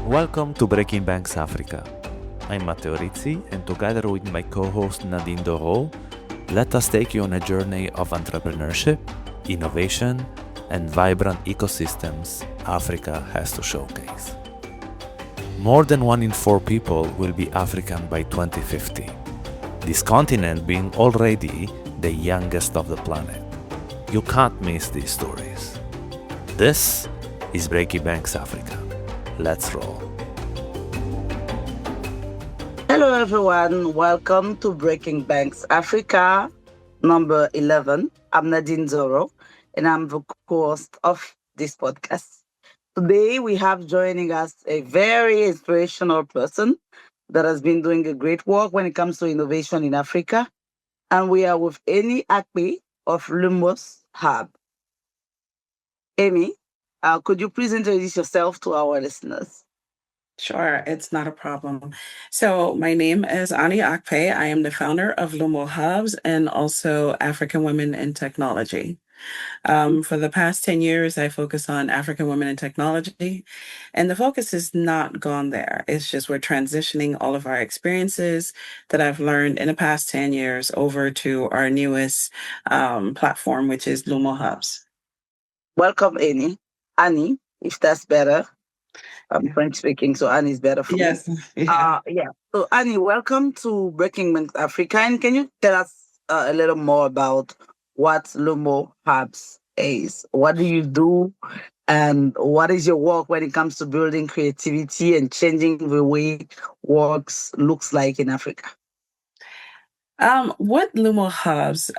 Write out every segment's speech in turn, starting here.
Welcome to Breaking Banks Africa. I'm Matteo Rizzi, and together with my co-host Nadine Doro, let us take you on a journey of entrepreneurship, innovation, and vibrant ecosystems Africa has to showcase. More than 1 in 4 people will be African by 2050, this continent being already the youngest of the planet. You can't miss these stories. This is Breaking Banks Africa. Let's roll. Hello, everyone. Welcome to Breaking Banks Africa, number 11. I'm Nadine Zoro, and I'm the host of this podcast. Today, we have joining us a very inspirational person that has been doing a great work when it comes to innovation in Africa. And we are with Anie Akpe of Lumo Hubs. Amy, could you please introduce yourself to our listeners? Sure, it's not a problem. So, my name is Anie Akpe. I am the founder of Lumo Hubs and also African Women in Technology. For the past 10 years, I focus on African women in technology, and the focus is not gone there. It's just we're transitioning all of our experiences that I've learned in the past 10 years over to our newest platform, which is Lumo Hubs. Welcome, Annie. Annie, if that's better. I'm French speaking, so Annie is better for me. Yes. Yeah. Yeah. So Annie, welcome to Breaking Banks Africa. And can you tell us a little more about what Lumo Hubs is? What do you do? And what is your work when it comes to building creativity and changing the way works looks like in Africa? What Lumo Hubs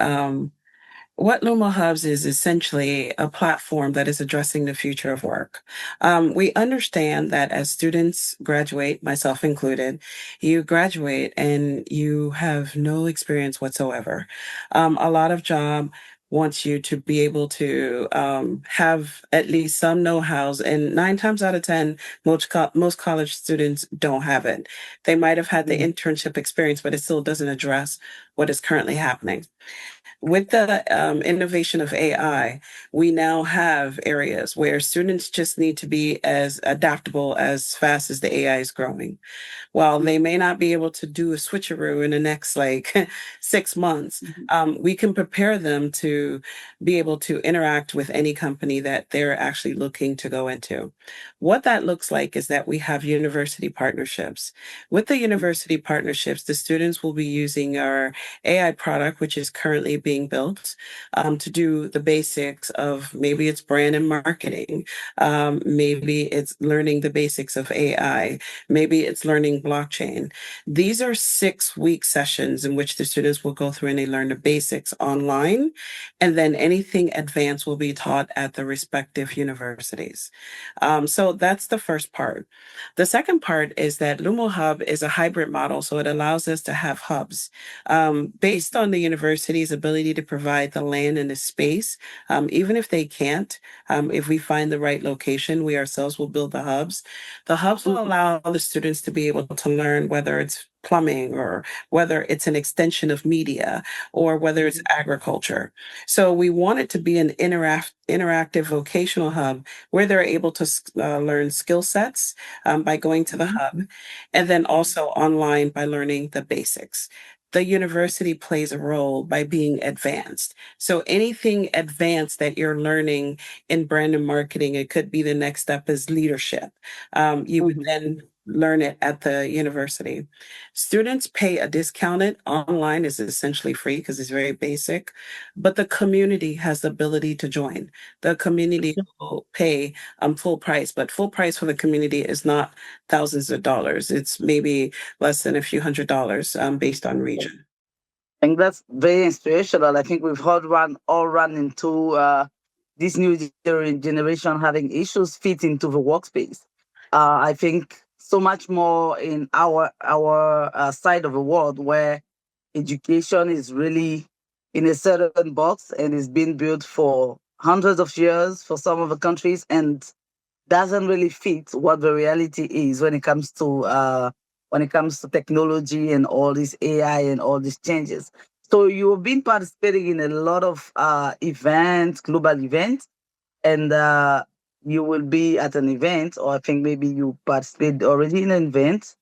what Lumo Hubs is essentially a platform that is addressing the future of work. We understand that as students graduate, myself included, you graduate and you have no experience whatsoever. A lot of job wants you to be able to have at least some know-hows, and 9 times out of 10, most college students don't have it. They might have had the internship experience, but it still doesn't address what is currently happening. With the innovation of AI, we now have areas where students just need to be as adaptable as fast as the AI is growing. While they may not be able to do a switcheroo in the next 6 months, we can prepare them to be able to interact with any company that they're actually looking to go into. What that looks like is that we have university partnerships. With the university partnerships, the students will be using our AI product, which is currently being built, to do the basics of maybe it's brand and marketing, maybe it's learning the basics of AI, maybe it's learning blockchain. These are 6-week sessions in which the students will go through and they learn the basics online, and then anything advanced will be taught at the respective universities. So that's the first part. The second part is that Lumo Hub is a hybrid model, so it allows us to have hubs based on the university's ability to provide the land and the space. Even if they can't, if we find the right location, we ourselves will build the hubs. The hubs will allow the students to be able to learn whether it's plumbing or whether it's an extension of media or whether it's agriculture. So we want it to be an interactive vocational hub where they're able to learn skill sets by going to the hub, and then also online by learning the basics. The university plays a role by being advanced. So anything advanced that you're learning in brand and marketing, it could be the next step is leadership. You would then learn it at the university. Students pay a discounted online is essentially free because it's very basic, but the community has the ability to join. The community will pay full price, but full price for the community is not thousands of dollars. It's maybe less than a few $100s based on region. I think that's very inspirational. I think we've all run into this new generation having issues fit into the workspace. I think so much more in our side of the world where education is really in a certain box and is being built for hundreds of years for some of the countries and doesn't really fit what the reality is when it comes to technology and all this AI and all these changes. So you've been participating in a lot of events, global events, and you will be at an event, or I think maybe you participated already in an event.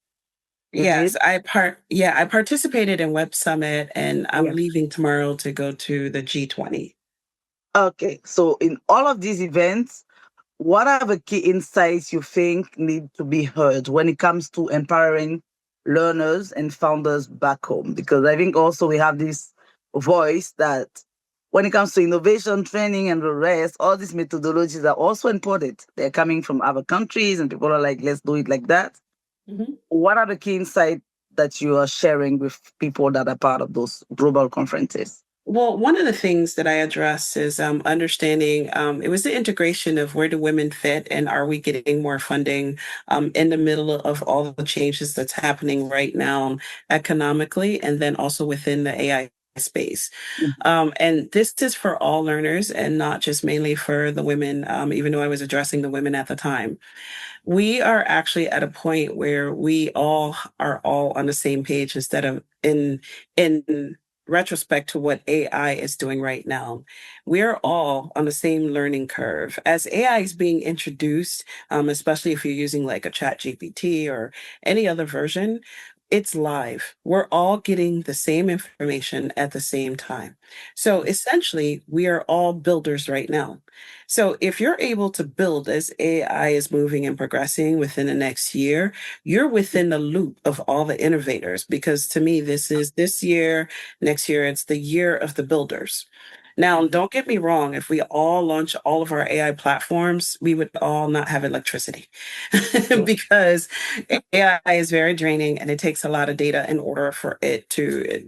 Is Yes, it? I participated in Web Summit, and I'm Yeah. leaving tomorrow to go to the G20. Okay. So in all of these events, what are the key insights you think need to be heard when it comes to empowering learners and founders back home? Because I think also we have this voice that when it comes to innovation, training, and the rest, all these methodologies are also important. They're coming from other countries, and people are like, let's do it like that. Mhm. What are the key insights that you are sharing with people that are part of those global conferences? Well, one of the things that I address is understanding it was the integration of where do women fit and are we getting more funding in the middle of all the changes that's happening right now economically and then also within the AI space. And this is for all learners and not just mainly for the women, even though I was addressing the women at the time. We are actually at a point where we all are all on the same page instead of in retrospect to what AI is doing right now. We're all on the same learning curve. As AI is being introduced, especially if you're using like a chat GPT or any other version, it's live. We're all getting the same information at the same time. So essentially, we are all builders right now. So if you're able to build as AI is moving and progressing within the next year, you're within the loop of all the innovators because to me, this is this year, next year, it's the year of the builders. Now, don't get me wrong, if we all launch all of our AI platforms, we would all not have electricity because AI is very draining and it takes a lot of data in order for it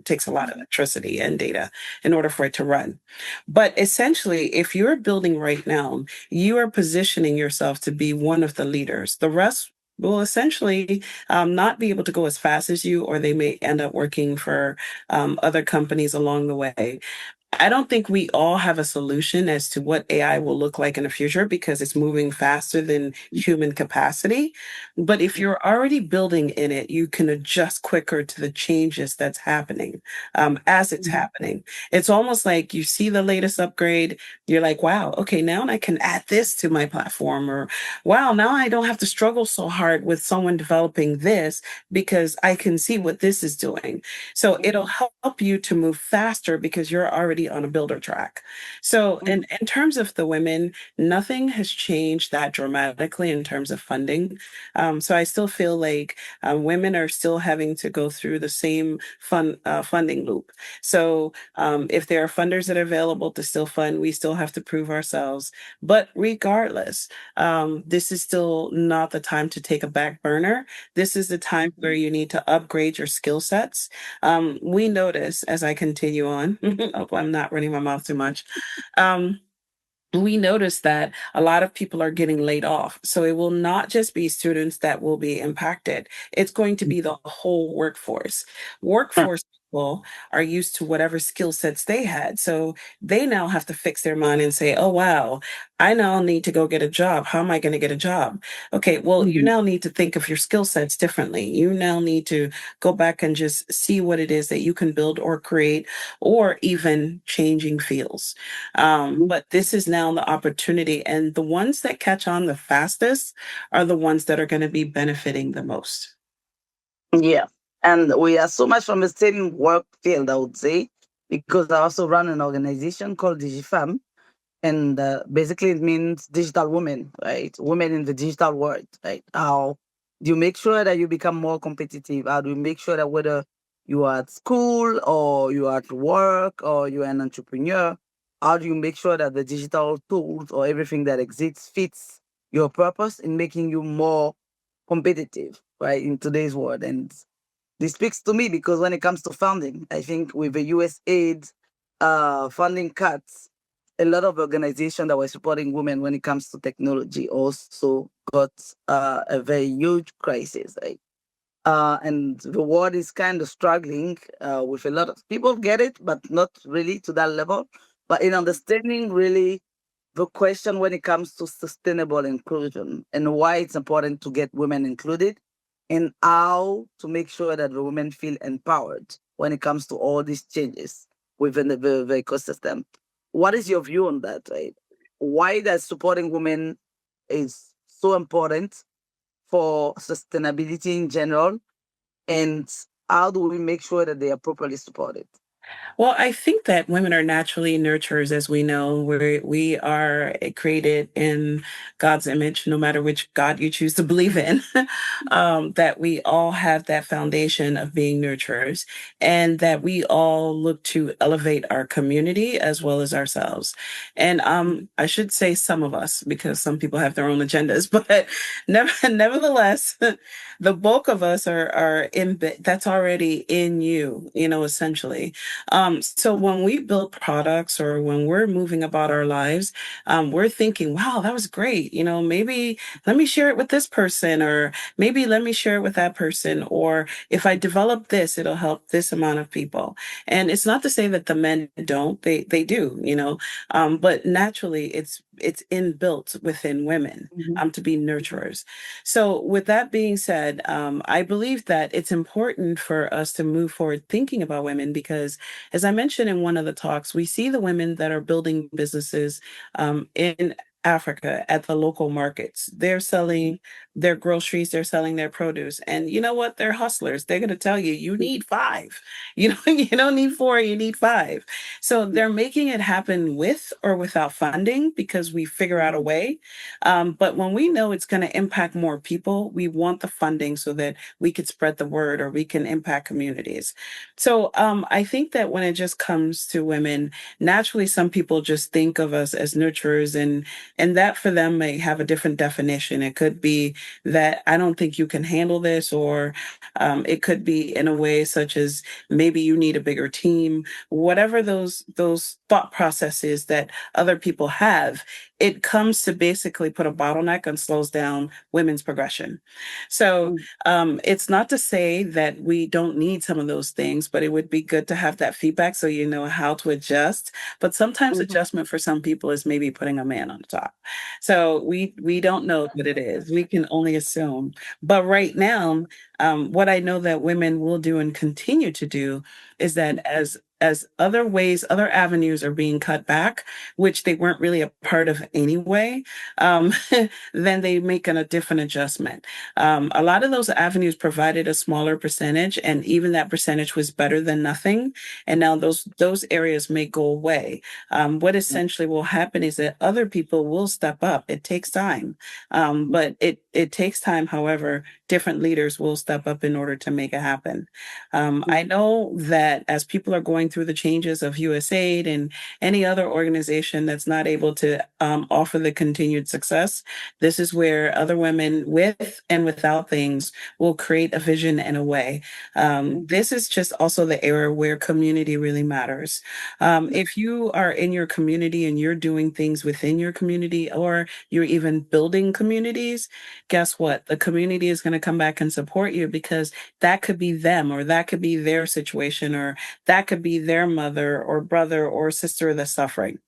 takes a lot of electricity and data in order for it to run. But essentially, if you're building right now, you are positioning yourself to be one of the leaders. The rest will essentially not be able to go as fast as you, or they may end up working for other companies along the way. I don't think we all have a solution as to what AI will look like in the future because it's moving faster than human capacity. But if you're already building in it, you can adjust quicker to the changes that's happening as it's happening. It's almost like you see the latest upgrade, you're like, wow, okay, now I can add this to my platform, or wow, now I don't have to struggle so hard with someone developing this because I can see what this is doing. So it'll help you to move faster because you're already on a builder track. So in terms of the women, nothing has changed that dramatically in terms of funding. So I still feel like women are still having to go through the same funding loop. So if there are funders that are available to still fund, we still have to prove ourselves. But regardless, this is still not the time to take a back burner. This is the time where you need to upgrade your skill sets. We notice as I continue on, hope I'm not running my mouth too much. Um, we notice that a lot of people are getting laid off. So it will not just be students that will be impacted, it's going to be the whole workforce. Workforce people are used to whatever skill sets they had. So they now have to fix their mind and say, oh, wow, I now need to go get a job. How am I going to get a job? Okay, well, you now need to think of your skill sets differently. You now need to go back and just see what it is that you can build or create, or even changing fields. But this is now the opportunity, and the ones that catch on the fastest are the ones that are going to be benefiting the most. Yeah. And we are so much from the same work field, I would say, because I also run an organization called DigiFam. And basically, it means digital women, right? Women in the digital world, right? How do you make sure that you become more competitive? How do you make sure that whether you are at school or you are at work or you are an entrepreneur, how do you make sure that the digital tools or everything that exists fits your purpose in making you more competitive, right, in today's world? And this speaks to me because when it comes to funding, I think with the US aid funding cuts, a lot of organizations that were supporting women when it comes to technology also got a very huge crisis, right? And the world is kind of struggling with a lot of people get it, but not really to that level. But in understanding really the question when it comes to sustainable inclusion and why it's important to get women included and how to make sure that the women feel empowered when it comes to all these changes within the ecosystem. What is your view on that, right? Why does supporting women is so important for sustainability in general, and how do we make sure that they are properly supported? Well, I think that women are naturally nurturers, as we know. We are created in God's image, no matter which God you choose to believe in. That we all have that foundation of being nurturers, and that we all look to elevate our community as well as ourselves. And I should say some of us, because some people have their own agendas, but nevertheless, the bulk of us are in. That's already in you, essentially. So when we build products or when we're moving about our lives, we're thinking, wow, that was great. Maybe let me share it with this person, or maybe let me share it with that person. Or if I develop this, it'll help this amount of people. And it's not to say that the men don't, they do, but naturally it's inbuilt within women Mhm. to be nurturers. So with that being said, I believe that it's important for us to move forward thinking about women because as I mentioned in one of the talks, we see the women that are building businesses in Africa at the local markets. They're selling their groceries, they're selling their produce. And you know what? They're hustlers. They're going to tell you, you need five. You don't need four, you need five. So they're making it happen with or without funding because we figure out a way. But when we know it's going to impact more people, we want the funding so that we could spread the word or we can impact communities. So I think that when it just comes to women, naturally some people just think of us as nurturers, and that for them may have a different definition. It could be that I don't think you can handle this, or it could be in a way such as maybe you need a bigger team. Whatever those thought processes that other people have, it comes to basically put a bottleneck and slows down women's progression. So Mm. it's not to say that we don't need some of those things, but it would be good to have that feedback so you know how to adjust. But sometimes Mhm. adjustment for some people is maybe putting a man on top. So we don't know what it is. We can only assume. But right now, what I know that women will do and continue to do is that as other ways, other avenues are being cut back, which they weren't really a part of anyway, um, then they make a different adjustment. A lot of those avenues provided a smaller percentage, and even that percentage was better than nothing. And now those areas may go away. What essentially will happen is that other people will step up. It takes time, but it takes time. However, different leaders will step up in order to make it happen. I know that as people are going through the changes of USAID and any other organization that's not able to offer the continued success, this is where other women with and without things will create a vision and a way. This is just also the era where community really matters. If you are in your community and you're doing things within your community, or you're even building communities, guess what? The community is going to come back and support you because that could be them, or that could be their situation, or that could be their mother or brother or sister that's suffering.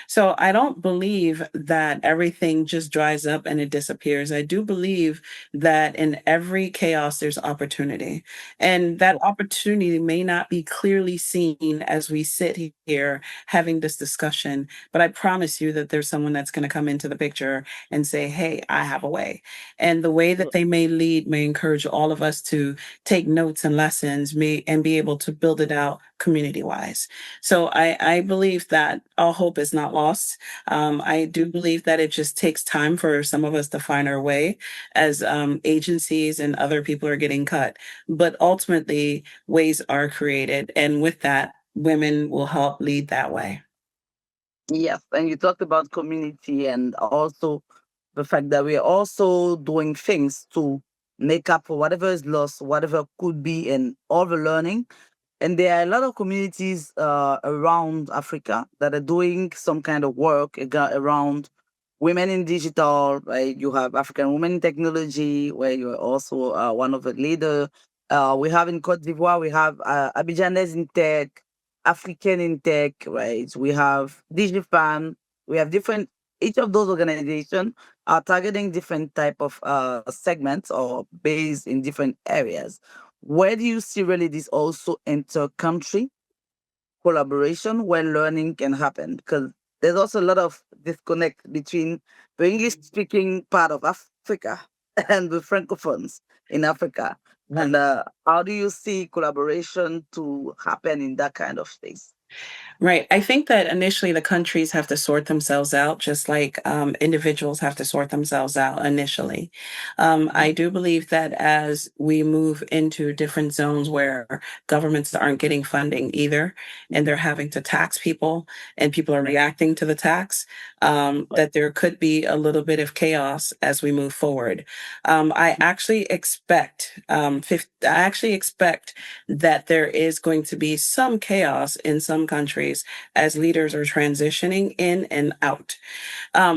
So I don't believe that everything just dries up and it disappears. I do believe that in every chaos, there's opportunity. And that opportunity may not be clearly seen as we sit here having this discussion, but I promise you that there's someone that's going to come into the picture and say, hey, I have a way. And the way that they may lead may encourage all of us to take notes and lessons and be able to build it out community wise. So I believe that all hope is not lost. I do believe that it just takes time for some of us to find our way as agencies and other people are getting cut. But ultimately, ways are created. And with that, women will help lead that way. Yes, and you talked about community and also the fact that we're also doing things to make up for whatever is lost, whatever could be, and all the learning. And there are a lot of communities around Africa that are doing some kind of work around women in digital, right? You have African Women in Technology, where you're also one of the leader. We have in Cote d'Ivoire, we have Abidjanese in Tech, African in Tech, right? We have DigiFam. We have different. Each of those organizations are targeting different type of segments or based in different areas. Where do you see really this also inter-country collaboration where learning can happen? Because there's also a lot of disconnect between the English speaking part of Africa and the Francophones in Africa. And how do you see collaboration to happen in that kind of space? Right. I think that initially the countries have to sort themselves out, just like individuals have to sort themselves out initially. I do believe that as we move into different zones where governments aren't getting funding either, and they're having to tax people, and people are reacting to the tax, that there could be a little bit of chaos as we move forward. I actually expect that there is going to be some chaos in some countries as leaders are transitioning in and out.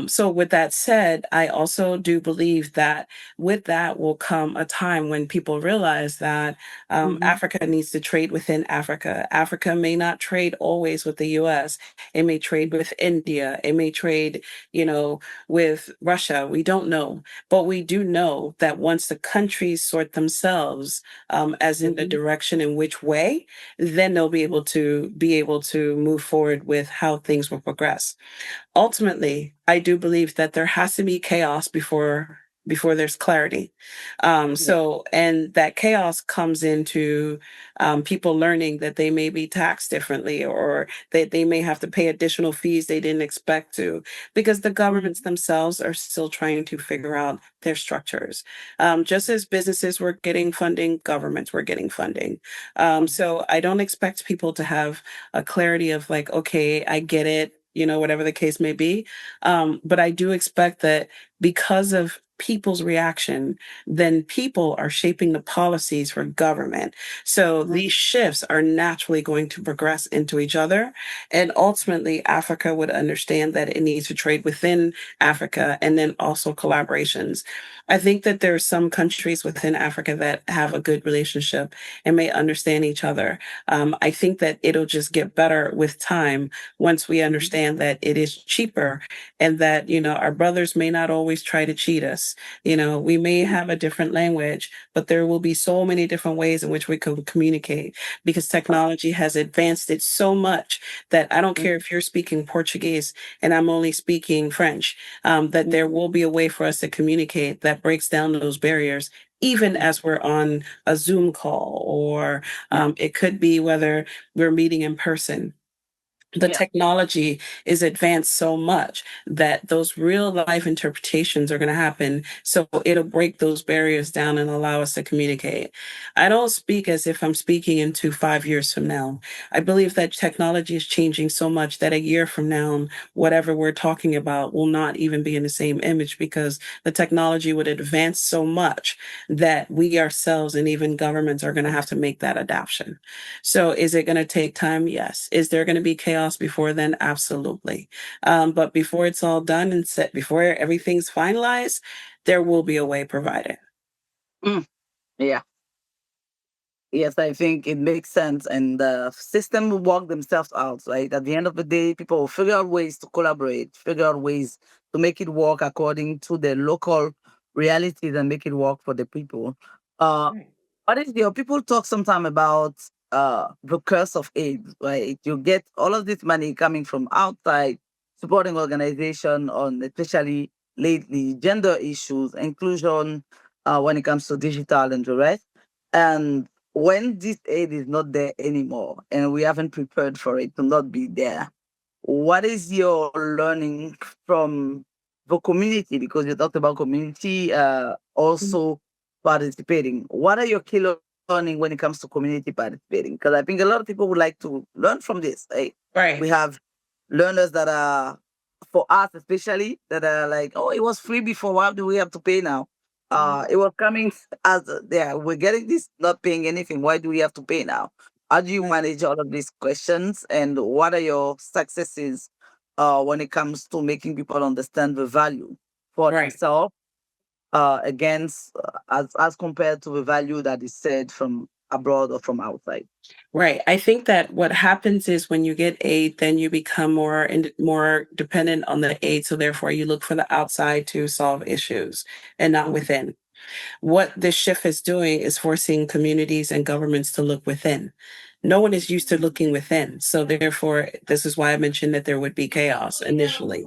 So, with that said, I also do believe that with that will come a time when people realize that Africa needs to trade within Africa. Africa may not trade always with the US, it may trade with India, it may trade, with Russia. We don't know. But we do know that once the countries sort themselves as in the direction in which way, then they'll be able to move forward with how things will progress. Ultimately, I do believe that there has to be chaos before there's clarity. And that chaos comes into people learning that they may be taxed differently, or that they may have to pay additional fees they didn't expect to, because the governments themselves are still trying to figure out their structures. Just as businesses were getting funding, governments were getting funding. So I don't expect people to have a clarity of like, okay, I get it, whatever the case may be. But I do expect that because of people's reaction, then people are shaping the policies for government. So these shifts are naturally going to progress into each other. And ultimately, Africa would understand that it needs to trade within Africa, and then also collaborations. I think that there are some countries within Africa that have a good relationship and may understand each other. I think that it'll just get better with time once we understand that it is cheaper, and that, our brothers may not always try to cheat us. We may have a different language, but there will be so many different ways in which we can communicate, because technology has advanced it so much that I don't care if you're speaking Portuguese and I'm only speaking French, that there will be a way for us to communicate that breaks down those barriers, even as we're on a Zoom call, or it could be whether we're meeting in person. The technology is advanced so much that those real life interpretations are going to happen. So it'll break those barriers down and allow us to communicate. I don't speak as if I'm speaking into 5 years from now. I believe that technology is changing so much that a year from now, whatever we're talking about will not even be in the same image, because the technology would advance so much that we ourselves and even governments are going to have to make that adaptation. So is it going to take time? Yes. Is there going to be chaos before then? Absolutely. But before it's all done and set, before everything's finalized, there will be a way provided. Yeah. Yes, I think it makes sense, and the system will work themselves out. Right, at the end of the day, people will figure out ways to collaborate, figure out ways to make it work according to the local realities, and make it work for the people. Uh, what is your people talk sometimes about the curse of aid? Right, you get all of this money coming from outside, supporting organization on especially lately gender issues, inclusion, when it comes to digital and the rest, and when this aid is not there anymore and we haven't prepared for it to not be there, what is your learning from the community? Because you talked about community also participating. What are your key learning when it comes to community participating? Because I think a lot of people would like to learn from this. Right? Right. We have learners that are, for us especially, that are like, oh, it was free before. Why do we have to pay now? It was coming as there. We're getting this, not paying anything. Why do we have to pay now? How do you manage all of these questions, and what are your successes when it comes to making people understand the value for Right. themselves against as compared to the value that is said from abroad or from outside? Right. I think that what happens is when you get aid, then you become more dependent on the aid. So therefore, you look for the outside to solve issues and not within. What this shift is doing is forcing communities and governments to look within. no one is used to looking within. So therefore, this is why I mentioned that there would be chaos initially.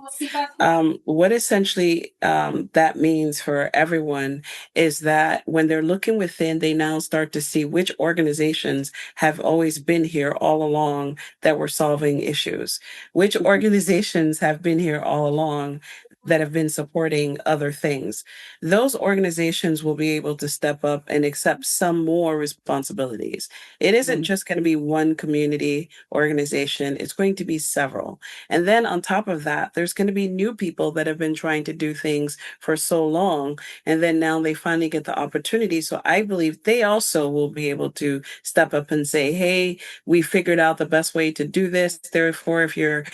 What essentially that means for everyone is that when they're looking within, they now start to see which organizations have always been here all along that were solving issues, which organizations have been here all along that have been supporting other things. Those organizations will be able to step up and accept some more responsibilities. It isn't just going to be one community organization, it's going to be several. And then on top of that, there's going to be new people that have been trying to do things for so long. And then now they finally get the opportunity. So I believe they also will be able to step up and say, hey, we figured out the best way to do this. Therefore, if you're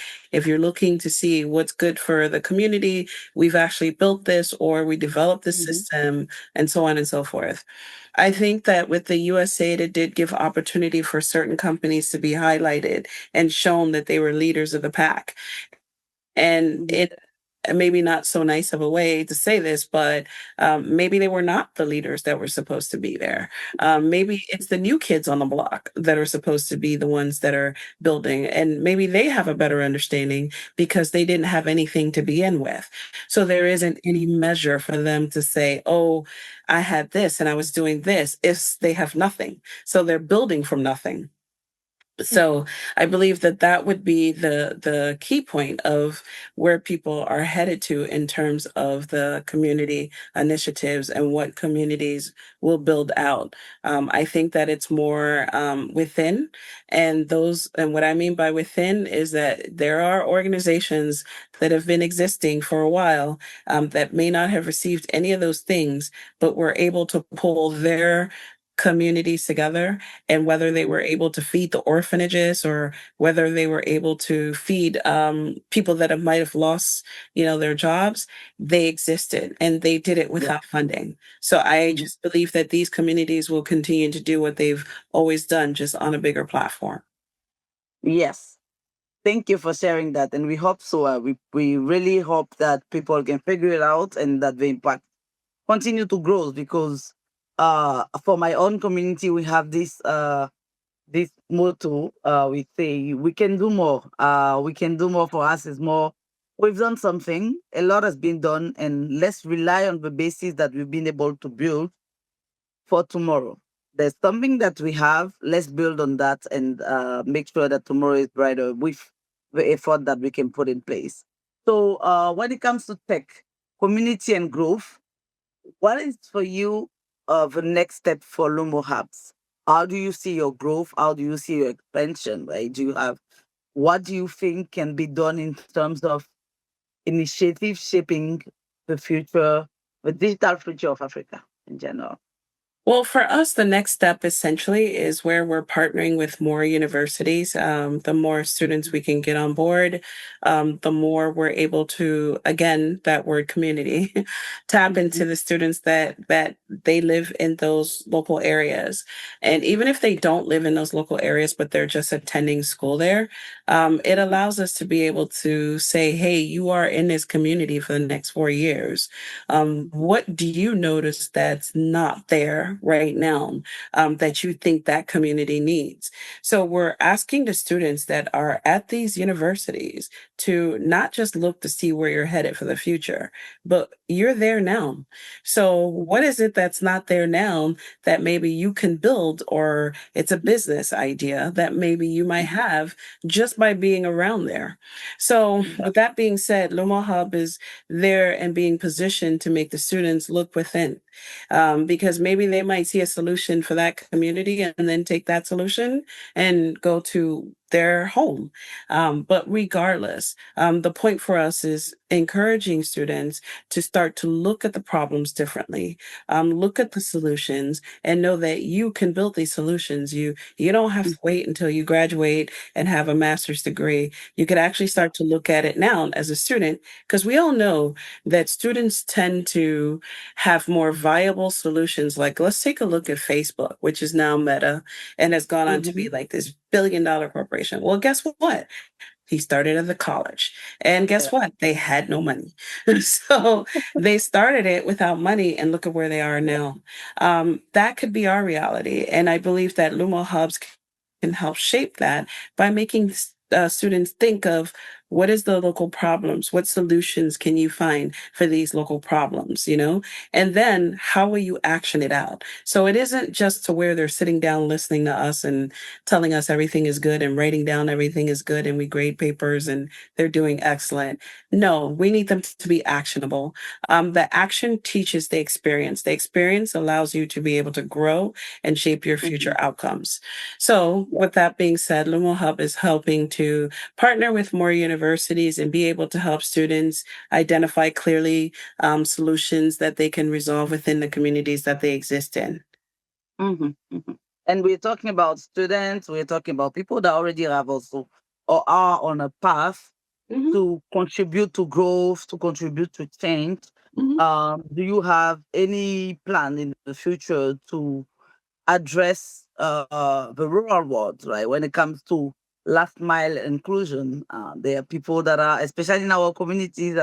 looking to see what's good for the community, we've actually built this or we developed the system and so on and so forth. I think that with the USAID, it did give opportunity for certain companies to be highlighted and shown that they were leaders of the pack. And it maybe not so nice of a way to say this, but maybe they were not the leaders that were supposed to be there. Maybe it's the new kids on the block that are supposed to be the ones that are building, and maybe they have a better understanding because they didn't have anything to begin with. So there isn't any measure for them to say, oh, I had this and I was doing this, if they have nothing. So they're building from nothing. So I believe that that would be the key point of where people are headed to in terms of the community initiatives and what communities will build out. I think that it's more within, and what I mean by within is that there are organizations that have been existing for a while that may not have received any of those things, but were able to pull their communities together, and whether they were able to feed the orphanages or whether they were able to feed people that might have lost their jobs, they existed and they did it without funding. So I just believe that these communities will continue to do what they've always done, just on a bigger platform. Yes. Thank you for sharing that. And we hope so. We really hope that people can figure it out and that the impact continue to grow, because for my own community, we have this motto. We say we can do more. We can do more. For us is more. We've done something. A lot has been done, and let's rely on the basis that we've been able to build for tomorrow. There's something that we have. Let's build on that and make sure that tomorrow is brighter with the effort that we can put in place. So when it comes to tech, community and growth, what is for you the next step for Lumo Hubs? How do you see your growth? How do you see your expansion? Right? What do you think can be done in terms of initiative shaping the future, the digital future of Africa in general? Well, for us, the next step essentially is where we're partnering with more universities. The more students we can get on board, the more we're able to, again, that word community, tap into the students that they live in those local areas. And even if they don't live in those local areas, but they're just attending school there, it allows us to be able to say, hey, you are in this community for the next 4 years. What do you notice that's not there right now that you think that community needs? So we're asking the students that are at these universities to not just look to see where you're headed for the future, but you're there now. So what is it that's not there now that maybe you can build, or it's a business idea that maybe you might have just by being around there? So with that being said, Lumo Hub is there and being positioned to make the students look within, because maybe they might see a solution for that community and then take that solution and go to their home. But regardless, the point for us is encouraging students to start to look at the problems differently, look at the solutions, and know that you can build these solutions. You don't have to wait until you graduate and have a master's degree. You could actually start to look at it now as a student, because we all know that students tend to have more viable solutions. Like, let's take a look at Facebook, which is now Meta and has gone on to be like this billion-dollar corporation. Well, guess what? He started at the college. And guess what? They had no money. So they started it without money, and look at where they are now. That could be our reality. And I believe that Lumo Hubs can help shape that by making students think of what is the local problems, what solutions can you find for these local problems, and then how will you action it out? So it isn't just to where they're sitting down listening to us and telling us everything is good and writing down everything is good and we grade papers and they're doing excellent. No, we need them to be actionable. The action teaches the experience. The experience allows you to be able to grow and shape your future outcomes. So, with that being said, Lumo Hub is helping to partner with more universities and be able to help students identify clearly solutions that they can resolve within the communities that they exist in. And we're talking about students, we're talking about people that already have also or are on a path to contribute to growth, to contribute to change. Do you have any plan in the future to address the rural world, right? When it comes to last mile inclusion, there are people that are, especially in our communities,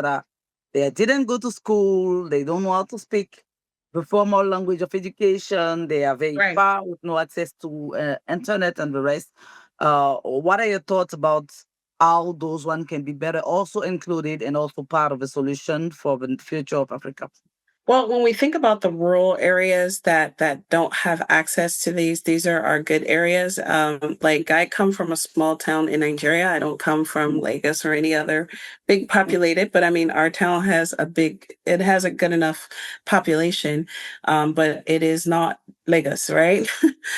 they didn't go to school, they don't know how to speak the formal language of education, they are very Right. far with no access to internet and the rest. What are your thoughts about how those one can be better also included and also part of the solution for the future of Africa? Well, when we think about the rural areas that don't have access to these are our good areas. Like I come from a small town in Nigeria. I don't come from Lagos or any other big populated, but I mean our town has it has a good enough population, but it is not Lagos, right?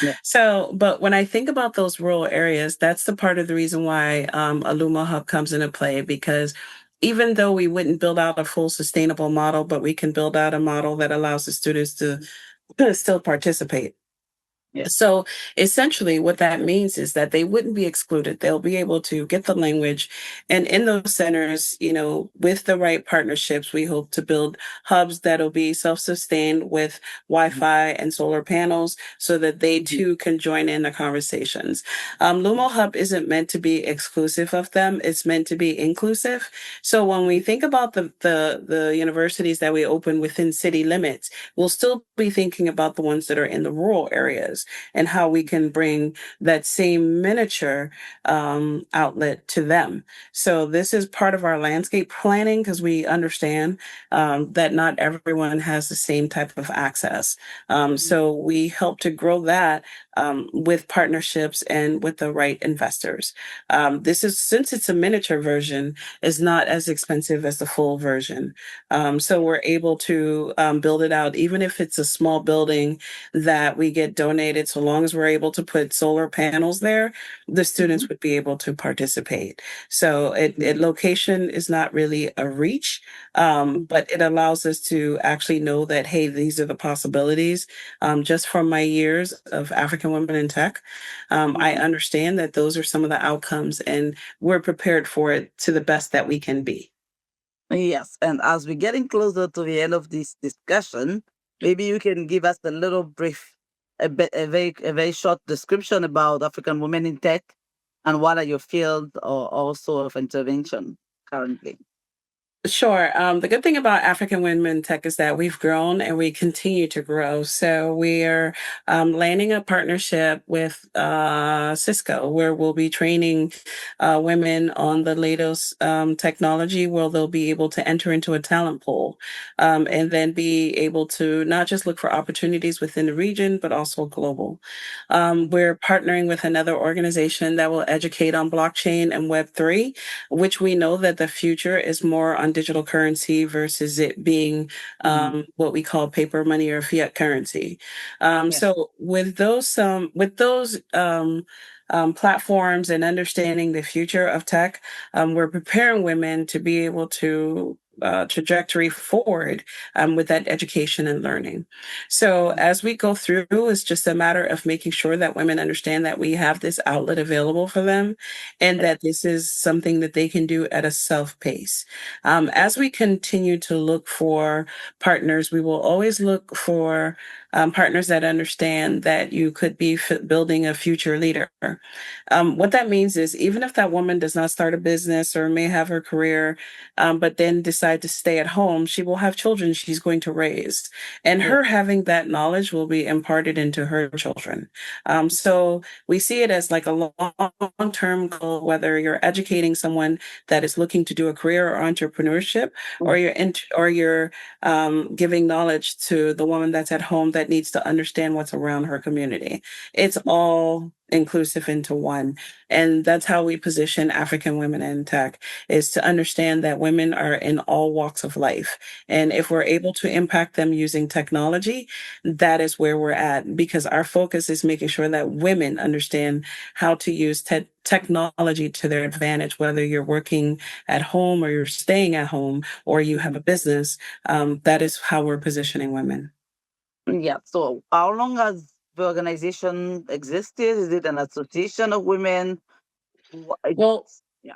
Yeah. So, but when I think about those rural areas, that's the part of the reason why a Lumo Hub comes into play because even though we wouldn't build out a full sustainable model, but we can build out a model that allows the students to still participate. Yeah. So essentially, what that means is that they wouldn't be excluded. They'll be able to get the language. And in those centers, with the right partnerships, we hope to build hubs that'll be self sustained with Wi Fi and solar panels so that they too can join in the conversations. Lumo Hub isn't meant to be exclusive of them, it's meant to be inclusive. So when we think about the universities that we open within city limits, we'll still be thinking about the ones that are in the rural areas and how we can bring that same miniature outlet to them. So this is part of our landscape planning because we understand that not everyone has the same type of access. So we help to grow that with partnerships and with the right investors. This is since it's a miniature version, is not as expensive as the full version. So we're able to build it out, even if it's a small building that we get donated. So long as we're able to put solar panels there, the students would be able to participate. So location is not really a reach, but it allows us to actually know that, hey, these are the possibilities. Just from my years of African women in tech, I understand that those are some of the outcomes, and we're prepared for it to the best that we can be. Yes, and as we're getting closer to the end of this discussion, maybe you can give us a little brief, a very short description about African women in tech, and what are your fields or also of intervention currently? Sure. The good thing about African Women in Tech is that we've grown and we continue to grow. So we are landing a partnership with Cisco, where we'll be training women on the latest technology, where they'll be able to enter into a talent pool and then be able to not just look for opportunities within the region, but also global. We're partnering with another organization that will educate on blockchain and Web3, which we know that the future is more on digital currency versus it being what we call paper money or fiat currency. So with those platforms and understanding the future of tech, we're preparing women to be able to trajectory forward with that education and learning. So as we go through, it's just a matter of making sure that women understand that we have this outlet available for them and that this is something that they can do at a self pace. As we continue to look for partners, we will always look for partners that understand that you could be building a future leader. What that means is even if that woman does not start a business or may have her career, but then decide decide to stay at home, she will have children she's going to raise. And her having that knowledge will be imparted into her children. So we see it as like a long-term goal, whether you're educating someone that is looking to do a career or entrepreneurship, or you're giving knowledge to the woman that's at home that needs to understand what's around her community. It's all inclusive into one. And that's how we position African women in tech, is to understand that women are in all walks of life. And if we're able to impact them using technology, that is where we're at, because our focus is making sure that women understand how to use technology to their advantage, whether you're working at home or you're staying at home or you have a business. That is how we're positioning women. Yeah. So how long has the organization existed? Is it an association of women? Well, Yeah.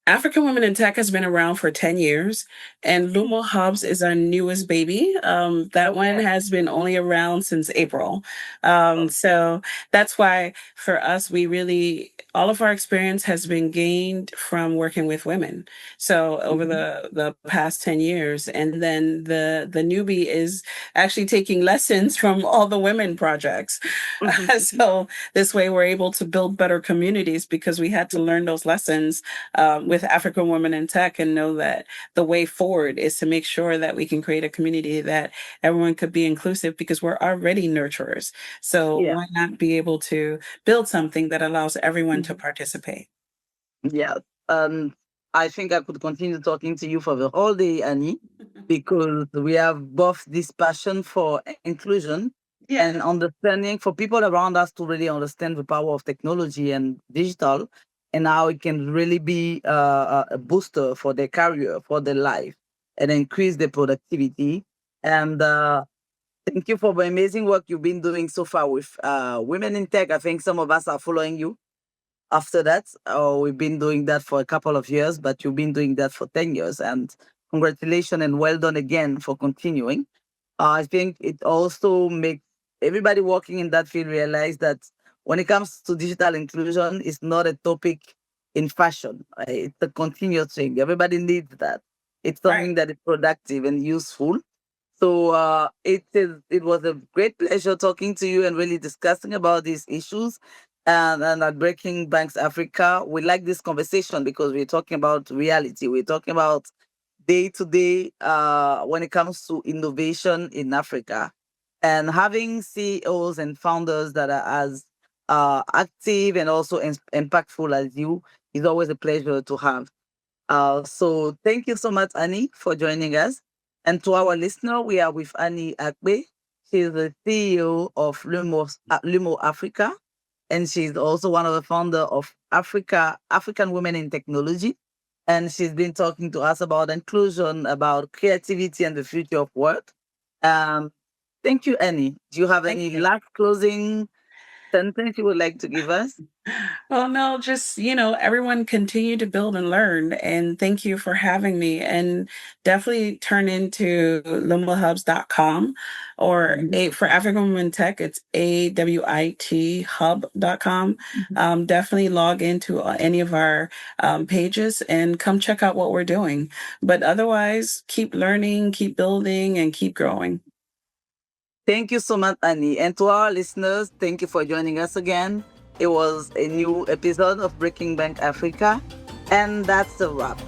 African Women in Tech has been around for 10 years, and Lumo Hubs is our newest baby. That one has been only around since April. So that's why for us, all of our experience has been gained from working with women. So over the past 10 years, and then the newbie is actually taking lessons from all the women projects. So this way we're able to build better communities, because we had to learn those lessons with African Women in Tech, and know that the way forward is to make sure that we can create a community that everyone could be inclusive, because we're already nurturers. So why not be able to build something that allows everyone to participate? Yeah. I think I could continue talking to you for the whole day, Anie, because we have both this passion for inclusion and understanding for people around us to really understand the power of technology and digital, and how it can really be a booster for their career, for their life, and increase their productivity. And thank you for the amazing work you've been doing so far with women in tech. I think some of us are following you after that. We've been doing that for a couple of years, but you've been doing that for 10 years. And congratulations and well done again for continuing. I think it also makes everybody working in that field realize that when it comes to digital inclusion, it's not a topic in fashion. It's a continuous thing. Everybody needs that. It's something that is productive and useful. So it was a great pleasure talking to you and really discussing about these issues. And at Breaking Banks Africa, we like this conversation because we're talking about reality. We're talking about day to day when it comes to innovation in Africa. And having CEOs and founders that are as active and also impactful as you is always a pleasure to have. So thank you so much, Anie, for joining us. And to our listener, we are with Anie Akpe. She's the CEO of Lumo Africa, and she's also one of the founder of African Women in Technology. And she's been talking to us about inclusion, about creativity and the future of work. Thank you, Anie. Do you have any last closing sentence you would like to give us? Well, no, just, everyone continue to build and learn. And thank you for having me. And definitely turn into LumoHubs.com, or for African Women Tech, it's AWIT hub.com. Definitely log into any of our pages and come check out what we're doing. But otherwise, keep learning, keep building, and keep growing. Thank you so much, Anie. And to our listeners, thank you for joining us again. It was a new episode of Breaking Bank Africa, and that's a wrap.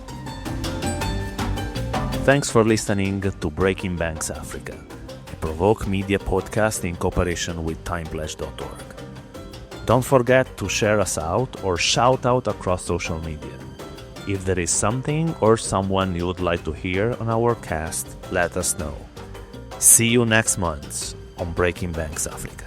Thanks for listening to Breaking Banks Africa, a Provoke Media podcast in cooperation with timepledge.org. Don't forget to share us out or shout out across social media. If there is something or someone you would like to hear on our cast, let us know. See you next month on Breaking Banks Africa.